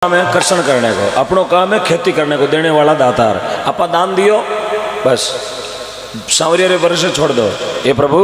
काम है कर्षण करने को, अपनों काम है खेती करने को, देने वाला दातार। आपा दान दियो बस सांवरिया रे वर्षे छोड़ दो। ये प्रभु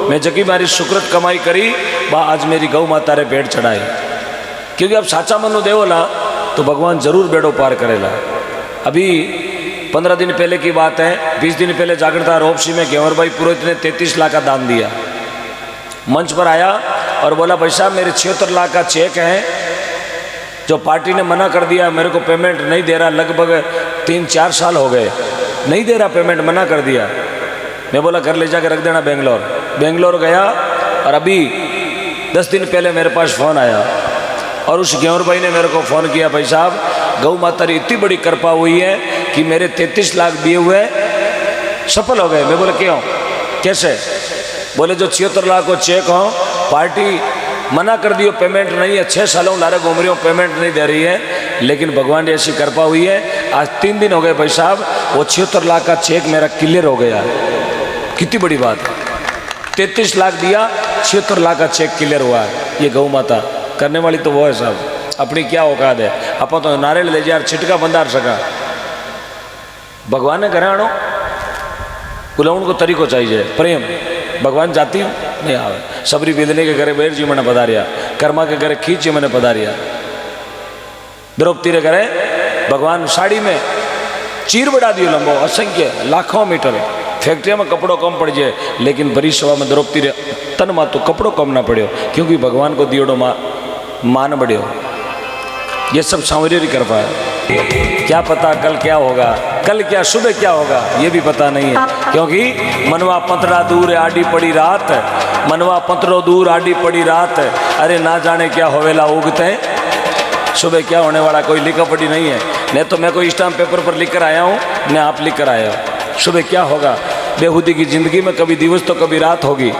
मैं जगी मारी सुकृत कमाई करी बा आज मेरी गौ माता रे पेट चढ़ाई, क्योंकि अब साचा मनु देवोला तो भगवान जरूर बेड़ो पार करेला। अभी 15 दिन पहले की बात है, 20 दिन पहले जागृता रोपसी में गेवर भाई पुरोहित ने 33 लाख का दान दिया। मंच पर आया और बोला भाई साहब मेरे 76 लाख का चेक है जो पार्टी ने मना कर दिया, मेरे को पेमेंट नहीं दे रहा, लगभग 3-4 साल हो गए नहीं दे रहा पेमेंट, मना कर दिया। मैं बोला घर ले जाकर रख देना बेंगलोर। बेंगलोर गया और अभी 10 दिन पहले मेरे पास फ़ोन आया और उस गेवर भाई ने मेरे को फ़ोन किया, भाई साहब गौ माता की इतनी बड़ी कृपा हुई है कि मेरे 33 लाख दिए हुए सफल हो गए। मैं बोला क्यों कैसे? बोले जो 76 लाख को चेक हो पार्टी मना कर दियो, पेमेंट नहीं है, 6 सालों लारे घूम रही हो, पेमेंट नहीं दे रही है, लेकिन भगवान की ऐसी कृपा हुई है आज 3 दिन हो गए भाई साहब वो 76 लाख का चेक मेरा क्लियर हो गया। कितनी बड़ी बात है, 33 लाख दिया 76 लाख का चेक क्लियर हुआ है। ये गौ माता करने वाली तो वो है साहब, अपनी क्या औकात है। अपन तो नारियल ले जा छिटका बंदार सका, भगवान ने करे आनो बुलाउन को तरीको चाहिए प्रेम। भगवान जाती नहीं आवे, सबरी बेदने के घरे बैर जी मैंने पधारिया, कर्मा के घरे खींच जी मैंने पधारिया, द्रौपदी रे घरे भगवान साड़ी में चीर बढ़ा दियो लंबो असंख्य लाखों मीटर। फैक्ट्रिया में कपड़ों कम पड़ जाए, लेकिन बड़ी सभा में द्रौपदी रे तन मा तो कपड़ों कम ना पड़ो, क्योंकि भगवान को दियोड़ो मान बढ़ियो। ये सब सांवरिया की कृपा है। क्या पता कल क्या होगा, कल क्या सुबह क्या होगा ये भी पता नहीं है, क्योंकि मनवा पंतरा दूर आडी पड़ी रात, मनवा पंतरो दूर आडी पड़ी रात, अरे ना जाने क्या होवेला उगते सुबह क्या होने वाला कोई लिखा पड़ी नहीं है। नहीं तो मैं कोई स्टाम्प पेपर पर लिख कर आया हूँ, न आप लिख कर आया हो। सुबह क्या होगा, बेहुदी की जिंदगी में कभी दिवस तो कभी रात होगी,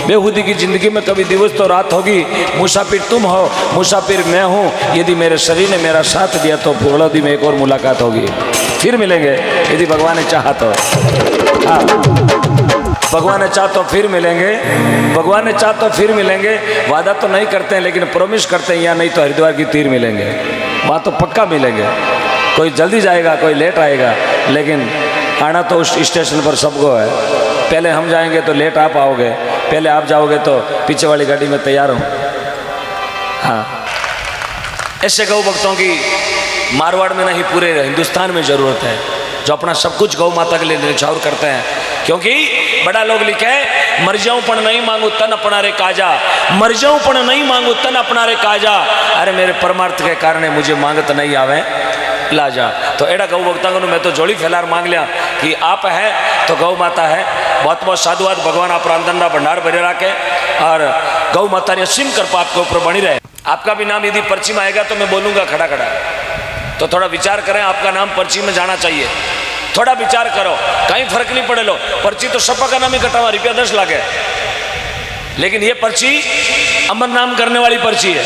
बेहुदी की जिंदगी में कभी दिवस तो रात होगी। मुसाफिर तुम हो, मुसाफिर मैं हूँ, यदि मेरे शरीर ने मेरा साथ दिया तो पूर्ण दिन में एक और मुलाकात होगी, फिर मिलेंगे यदि भगवान ने चाहा तो। हाँ भगवान ने चाहा तो फिर मिलेंगे, भगवान ने चाहा तो फिर मिलेंगे। वादा तो नहीं करते हैं लेकिन प्रॉमिस करते हैं, या नहीं तो हरिद्वार की तीर मिलेंगे, वहाँ तो पक्का मिलेंगे। कोई जल्दी जाएगा कोई लेट आएगा, लेकिन आना तो उस स्टेशन पर सबको है। पहले हम जाएंगे तो लेट आप आओगे, पहले आप जाओगे तो पीछे वाली गाड़ी में तैयार हो। हाँ ऐसे गौ भक्तों की मारवाड़ में नहीं पूरे हिंदुस्तान में ज़रूरत है, जो अपना सब कुछ गौ माता के लिए न्यौछावर करते हैं। क्योंकि बड़ा लोग लिखे मर जाऊं पण नहीं मांगू तन अपना रे काजा, मर जाऊं पण नहीं मांगू तन अपना रे काजा, अरे मेरे परमार्थ के कारण मुझे मांगत नहीं आवे लाजा। तो एड़ा गौ भक्ता को मैं तो जोड़ी फैलार मांग लिया कि आप है तो गौ माता है। बहुत बहुत साधुवाद, भगवान आप रामदंडा भंडार भरे रखे और गौ माता ने असीम कृपा आपके ऊपर बनी रहे। आपका भी नाम यदि पर्ची में आएगा तो मैं बोलूँगा खड़ा खड़ा, तो थोड़ा विचार करें, आपका नाम पर्ची में जाना चाहिए। थोड़ा विचार करो, कहीं फर्क नहीं पड़े लो, पर्ची तो सपा का नाम ही कटा हुआ, रुपया 10 लाख है, लेकिन ये पर्ची अमर नाम करने वाली पर्ची है।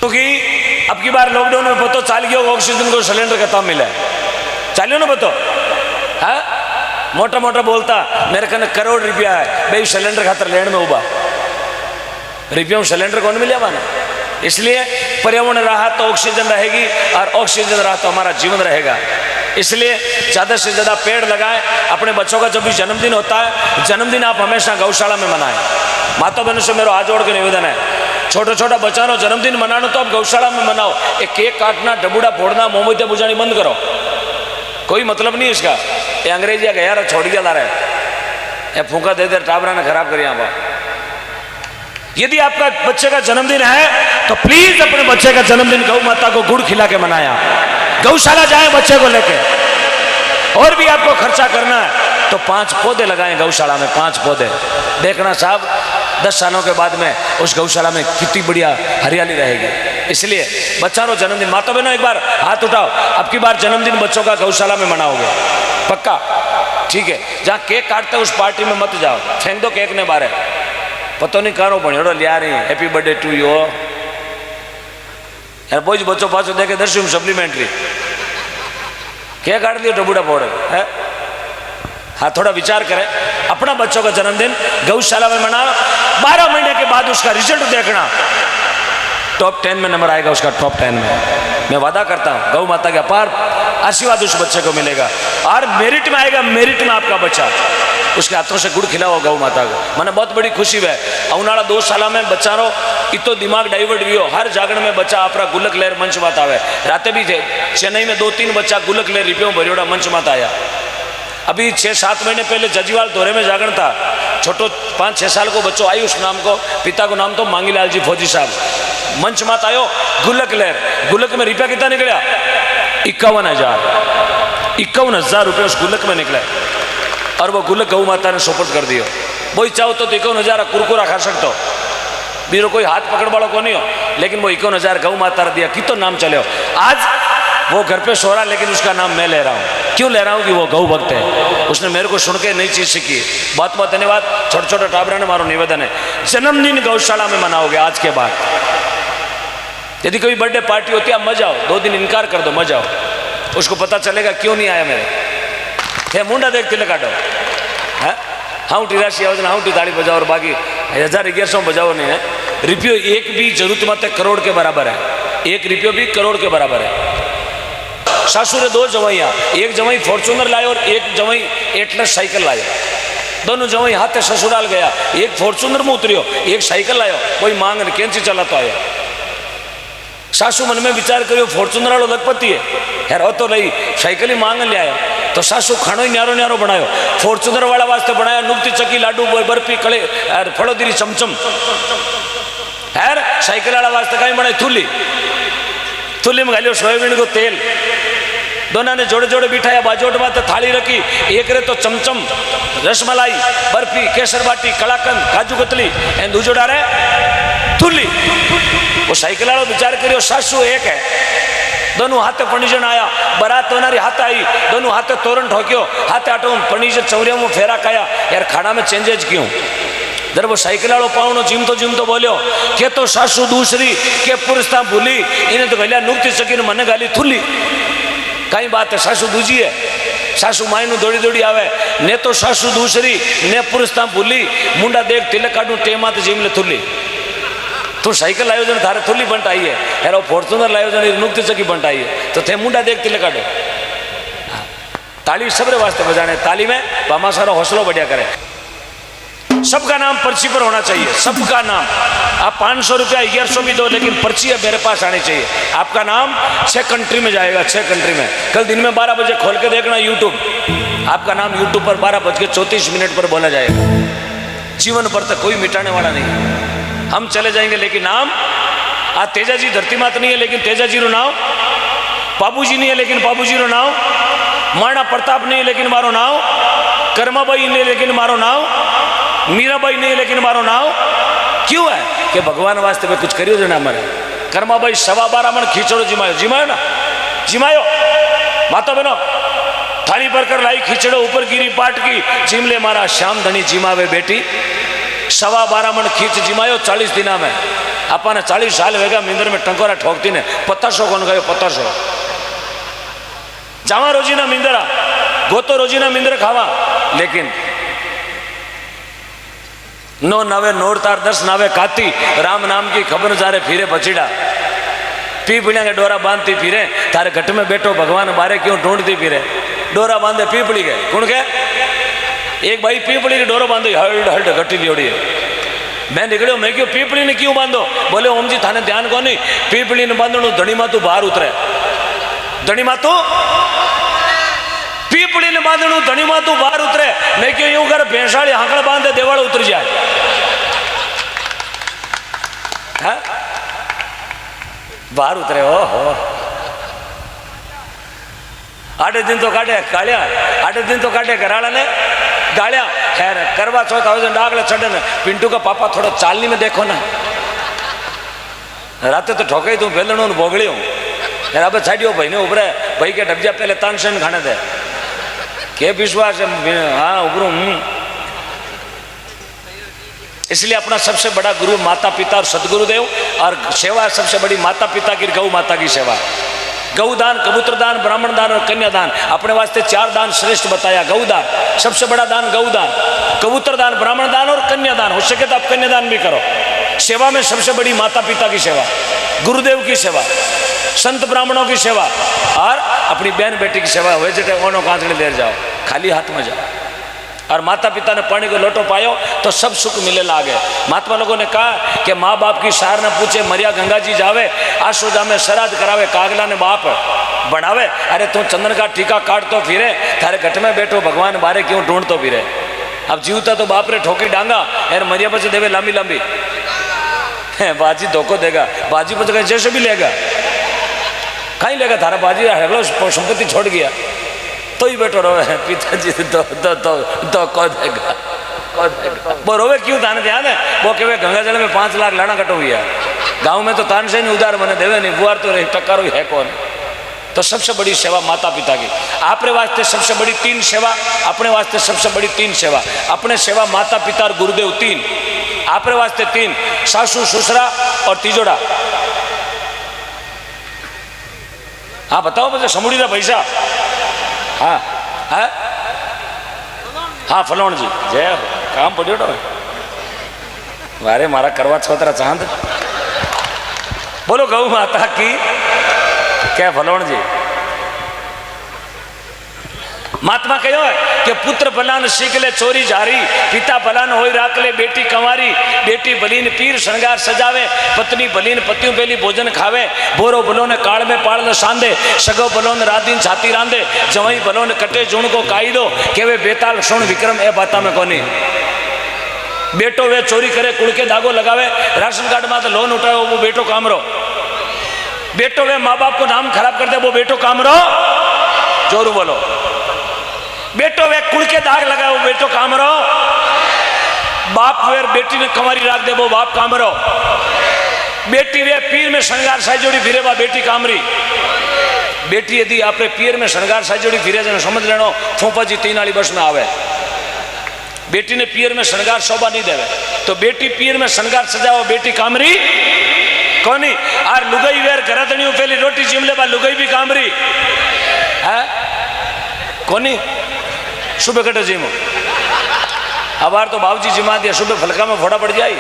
क्योंकि अब की बार लॉकडाउन में बतो चाल गया ऑक्सीजन को सिलेंडर खत्म मिला है, चालियो ना बतो। हाँ मोटा मोटा बोलता मेरे कने करोड़ रुपया है भाई सिलेंडर खातर लेन में उबा, रुपया सिलेंडर कौन मिले माना। इसलिए पर्यावरण रहा तो ऑक्सीजन रहेगी, और ऑक्सीजन रहा तो हमारा जीवन रहेगा। इसलिए ज़्यादा से ज़्यादा पेड़ लगाएं। अपने बच्चों का जब भी जन्मदिन होता है, जन्मदिन आप हमेशा गौशाला में मनाएं। माता बहनों से मेरा हाथ जोड़ के निवेदन है, छोटा छोटा बच्चा नो जन्मदिन मनाना तो आप गौशाला में मनाओ। एक केक काटना, डबूडा फोड़ना, मोमबत्तियाँ बुझानी बंद करो, कोई मतलब नहीं इसका। ये अंग्रेजी आ गया छोड़ दिया ला रहे, ये फूका दे दे टाबरा ने खराब कर। यहाँ यदि आपका बच्चे का जन्मदिन है तो प्लीज अपने बच्चे का जन्मदिन गौ माता को गुड़ खिला के मनाया, गौशाला जाए बच्चे को लेके। और भी आपको खर्चा करना है तो 5 पौधे लगाएं गौशाला में, 5 पौधे। देखना साहब 10 सालों के बाद में उस गौशाला में कितनी बढ़िया हरियाली रहेगी। इसलिए बच्चा नो जन्मदिन, माता बहनों एक बार हाथ उठाओ, अब की बार जन्मदिन बच्चों का गौशाला में मनाओगे पक्का, ठीक है। जहाँ केक काटते उस पार्टी में मत जाओ, फेंक दो केक ने बारे, पतो नहीं करो भणियोड़ो लिया रही हैप्पी बर्थडे टू यू यार। बोझ बच्चों पासो देखे दर्शन सप्लीमेंट्री केक काट लियो डबूडा फोड़े है। हाँ थोड़ा विचार करें, अपना बच्चों का जन्मदिन गौशाला में मनाओ, 12 महीने के बाद उसका रिजल्ट देखना। टॉप 10 में नंबर आएगा उसका, टॉप 10 में। मैं वादा करता हूँ गौ माता के अपार आशीर्वाद उस बच्चे को मिलेगा और मेरिट में आएगा, मेरिट में आपका बच्चा, उसके हाथों से गुड़ खिलाओ गौ माता को। मैंने बहुत बड़ी खुशी है अवनाड़ा 2 साल में बच्चा रो इतो दिमाग डाइवर्ट भी हो, हर जागरण में बच्चा आपरा गुलक लहर मंच मात आवे। राते भी थे चेन्नई में 2-3 बच्चा गुलक लहर रिपियों भरियोड़ा मंच मात आया। अभी 6-7 महीने पहले जजीवाल दौरे में जागरण था, छोटो 5-6 साल को बच्चों आयुष नाम को, पिता को नाम तो मांगीलाल जी फौजी साहब, मंच मात आयो गुलक लहर। गुलक में रुपया कितना निकला? 51,000 रुपये उस गुलक में निकले और वो गुलक गौ माता ने सुपुर्द कर दियो। वही चाहो तो 51,000 कुरकुरा खा सकते हो, बीरो कोई हाथ पकड़ वालों को नहीं हो, लेकिन वो 51,000 गौ माता ने दिया, कितो नाम चले हो। आज वो घर पे सो रहा, लेकिन उसका नाम मैं ले रहा हूँ। क्यों ले रहा हूँ? कि वो गौ भक्त है, उसने मेरे को सुन के नई चीज सीखी। बहुत बहुत धन्यवाद। छोटे छोटे टाबरा ने मारो निवेदन है, जन्मदिन गौशाला में मनाओगे आज के बाद। यदि कोई बर्थडे पार्टी होती है आप मजा आओ, 2 दिन इनकार कर दो, मजा आओ, उसको पता चलेगा क्यों नहीं आया मेरे। हे मुंडा देख तिलक काटो, हाँ 83 आवाज हाँ ताड़ी बजाओ और बाकी 1000-1100 बजाओ नहीं है। रुपयो एक भी जरूरत मत करोड़ के बराबर है, 1 रुपयो भी करोड़ के बराबर है। सासुरे 2 जवाइया, एक जवाई फॉर्चूनर लाए और एक जवाई एटलस साइकिल लाए। दोनों जवाई हाथ ससुराल गया, एक फॉर्चूनर में उतरियो, एक साइकिल लायो, कोई मांग कैंची चलाता आया। सासू मन में विचार करियो फॉर्चूनर वालों लखपति है, हेर तो नहीं साइकिल ही मांग ले आयो। तो सासू खानो ही न्यारो न्यारो बनायो, फॉर्चूनर वाला वास्ते बनाया नुकती चक्की लाडू बर्फी कड़े फड़ोदीरी चमचम। हेर साइकिल वाला वास्ते कहीं बनाई थूली, थूली में घालियो सोयाबीन को तेल। दोनों ने जोड़े जोड़े बिठाया, बाजोट बात थाली रखी, एक रे तो चमचम रसमलाई बर्फी केसर बाटी कलाकंद काजू कतली एंड दूजो डारे थूली। वो साइकिल वालों विचार करियो सासू एक है, दोनों हाथे फर्नीचर आया, बारात होनारी हाथ आई, दोनों हाथे तोरण ठोक्यो, हाथे आटो फर्नीचर चौरिया में फेरा खाया। यार खाना में चेंजेज क्यों? जब वो साइकिल वालों पावनो जिम तो बोलियो के तो सासू दूसरी के पुरुष था भूली, इन्हें तो गलिया नुकती चकी ने मन गाली थूली। कई बात है, सासू दूजी है, सासू माई नु दौड़ी दौड़ी आवे, ने तो सासू दूसरी ने पुरुष था भूली, मुंडा देख तिलक काटू टेमा तो जिम ले थूली। तू साइकिल आयोजन थारे थूली बंट आई है, यार वो फॉर्चूनर आयोजन नुकती चकी बंट आई है, तो थे मुंडा देख तिलक काटो। ताली सबरे वास्ते बजाने, ताली में बामा सारा हौसलो बढ़िया करे। सबका नाम पर्ची पर होना चाहिए, सबका नाम। आप 500 रुपया 1100 भी दो, लेकिन पर्ची है मेरे पास आनी चाहिए। आपका नाम 6 कंट्री में जाएगा, 6 कंट्री में। कल दिन में 12 बजे खोल के देखना यूट्यूब, आपका नाम यूट्यूब पर 12:34 पर बोला जाएगा। जीवन पर तक कोई मिटाने वाला नहीं, हम चले जाएंगे लेकिन नाम। आज तेजाजी धरती मात नहीं है, लेकिन तेजाजी रो नाम। बाबूजी नहीं है, लेकिन बाबूजी रो नाम। महाराणा प्रताप नहीं है, लेकिन मारो नाम। कर्माबाई नहीं, लेकिन मारो नाम। मीराबाई नहीं, लेकिन मारो नाम। क्यों है? कि भगवान वास्ते में कुछ करियो जो ना मरे। कर्माबाई 12.25 मन खींचड़ो जिमायो, जिमायो ना, जिमायो माता बहनो, थाली पर कर लाई खींचड़ो, ऊपर गिरी पाट की, जिमले मारा श्याम धनी जिमावे बेटी। 12.25 मन खींच जिमायो 40 दिना में। आपने 40 साल वेगा मिंदर में टंकोरा ठोकती ने 1500 कोन गयो, 1500 जावा रोजीना मिंदरा, गोतो रोजीना मिंदर खावा, लेकिन 9 नावे नोर तार 10 नावे काती, राम नाम की खबर जारे फिरे बचीड़ा। पीपड़िया के डोरा बांधती फिरे, तारे घट में बैठो भगवान बारे क्यों ढूंढती फिरे। डोरा बांधे पीपड़ी के, कौन के? एक भाई पीपड़ी के डोरा बांधो, हल्ड हल्ड घटी जोड़ी है। मैं निकलो, मैं क्यों पीपड़ी ने क्यों बांधो? बोले ओम जी थाने ध्यान को नहीं, पीपड़ी ने बांधो धनी मातू बाहर उतरे। धनी मातू पीपड़ी ने बांधणु, धनी मातू बाहर उतरे। मैं क्यों यूं कर भैंसाड़ी हाकड़ बांधे देवाड़ उतर जाए। बाहर उतरे हो 8 दिन तो काटे कालिया, 8 दिन तो काटे घराला ने गालिया। खैर करवा चौथ आवे डागले चढ़े न। पिंटू का पापा थोड़ा चालनी में देखो ना, राते तो ठोके तू बेलणो ने भोगड़ी हूँ यार। अब छाड़ियो भाई ने उभरे, भाई के डबजा पहले तानसेन खाने दे के विश्वास है। हाँ उभरू इसलिए अपना सबसे बड़ा गुरु माता पिता और सदगुरुदेव, और सेवा सबसे बड़ी माता पिता की, गौ माता की सेवा। गौदान, कबूतर दान, ब्राह्मण दान और कन्यादान। अपने वास्ते 4 दान श्रेष्ठ बताया। गौदान सबसे बड़ा दान, गौदान, कबूतर दान, ब्राह्मण दान और कन्यादान। हो सके तो आप कन्यादान भी करो। सेवा में सबसे बड़ी माता पिता की सेवा। गुरुदेव की सेवा, संत ब्राह्मणों की सेवा और अपनी बहन बेटी की सेवा हुए जटे ओनो कांचड़ी ले जाओ, खाली हाथ में जाओ। और माता पिता ने पानी को लोटो पायो तो सब सुख मिले लागे। महात्मा लोगों ने कहा कि माँ बाप की सार न पूछे मरिया गंगा जी जावे, आशोजा में श्राद्ध करावे कागला ने बाप बढ़ावे। अरे तू चंदन का टीका काटतो फिरे, थारे घट में बैठो भगवान बारे क्यों ढूंढतो फिरे। अब जीवता तो बाप रे ठोकी डांगा यार, मरिया पर देवे लंबी लंबी बाजी धोखो देगा, बाजी पर कहीं जैसे भी लेगा, कहीं लेगा थारा बाजी हेगलो संपत्ति छोड़ गया तो ही बैठो रोवे पिताजी तो को देगा वो रोवे क्यों ताने ध्यान है वो कहे गंगा जल में 5 लाख लाना कटो गया, गाँव में तो तान से नहीं उधार बने देवे नहीं, बुआर तो टक्कर है कौन। तो सबसे बड़ी सेवा माता पिता की, अपने वास्ते सबसे बड़ी 3 सेवा, अपने वास्ते सबसे बड़ी 3 सेवा, अपने सेवा माता पिता और गुरुदेव 3, अपने वास्ते 3 सासू ससुरा और तीजोड़ा। हाँ बताओ मुझे समूड़ी का पैसा। हाँ हाँ हाँ फलोण जी जय हो, काम पड़ो वारे मारा करवा छोतरा चांद। बोलो गौ माता की क्या फलोण जी। महात्मा कहो कि पुत्र बलान सीख ले चोरी जारी, पिता बलान होई राख ले बेटी कंवारी, बेटी बलीन पीर श्रृंगार सजावे, पत्नी बलीन पतियों पेली भोजन खावे, बोरो बलो ने काल में पाड़ न सांदे, सगो बलो ने रात दिन छाती रांदे, जवाई बलो ने कटे जूण को काई दो, केवे बेताल सुन विक्रम ए बाता में कोनी। बेटो वे चोरी करे कुड़ के दागो लगावे, राशन कार्ड में तो लोन उठाए वो बेटो काम रो। बेटो वे माँ बाप को नाम खराब कर दे वो बेटो काम रो, जोरू बोलो। बेटो वे कुड़ के दाग लगाए वो बेटो काम रो। बाप वे बेटी ने कंवारी राख दे वो बाप काम रो। बेटी वे पीर में श्रृंगार साई जोड़ी फिरे वा बेटी कामरी। बेटी यदि आपने पीर में श्रृंगार साई जोड़ी फिरे जन समझ लेनो फूफा जी 3 वाली बस में आवे। बेटी ने पीर में श्रृंगार शोभा नहीं देवे, तो बेटी पीर में श्रृंगार सजाओ बेटी कामरी कोनी। और लुगाई वेर घरतणियों पहली रोटी जिमले बा लुगाई भी कामरी है कोनी। सुबह कटे जिमो अबार तो बाबूजी जिमा दिया, सुबह फलका में फोड़ा पड़ जाए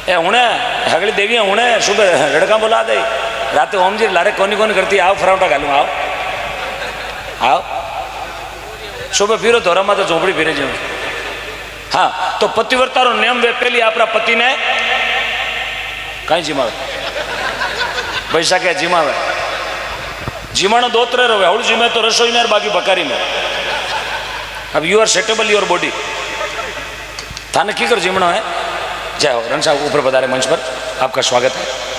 ए हुणे हगली देवियां हुणे सुबह लड़का बुला दे, रात ओम जी लारे कोनी कोनी करती आओ फराउटा घालू आओ आओ। सुबह फिरो धोरा में तो झोपड़ी फिरे जी। हाँ तो पतिव्रता रो नियम वे पहली अपना पति ने कहीं जिमावे पैसा क्या जिमावे, जिमाणो 2 तरह रो हवड़ जिमे तो रसोई में बाकी बकारी में। अब you are settable your body थाने की कर जिमणो है। जय हो रण साहब ऊपर पधारे मंच पर, आपका स्वागत है।